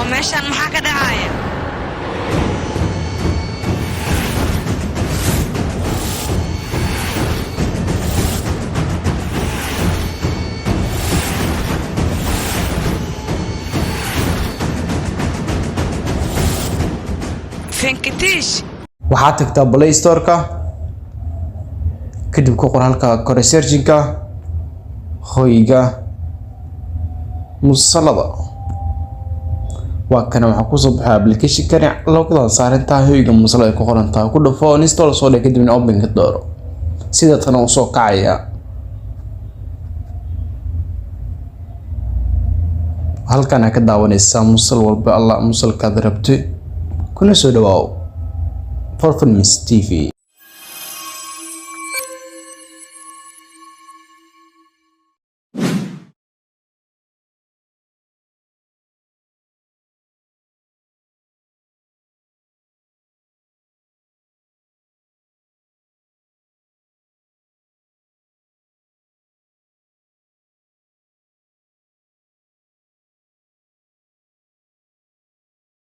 ومشان محاكا دعاية فين كتيش waxaad tagtaa Play Store-ka kadib ku qor halka kore searching-ka hoyga musalada waa kana waxa ku soo baxay application-kan looga saarantaa hoyga musalada ku qoran tahay ku dhufo install soo dhig kadibna open ka dooro sida tan oo soo kacaya halkan ka daawanaysaa musal walba Allah musalka rabto kuna soo dhawaaw Performance TV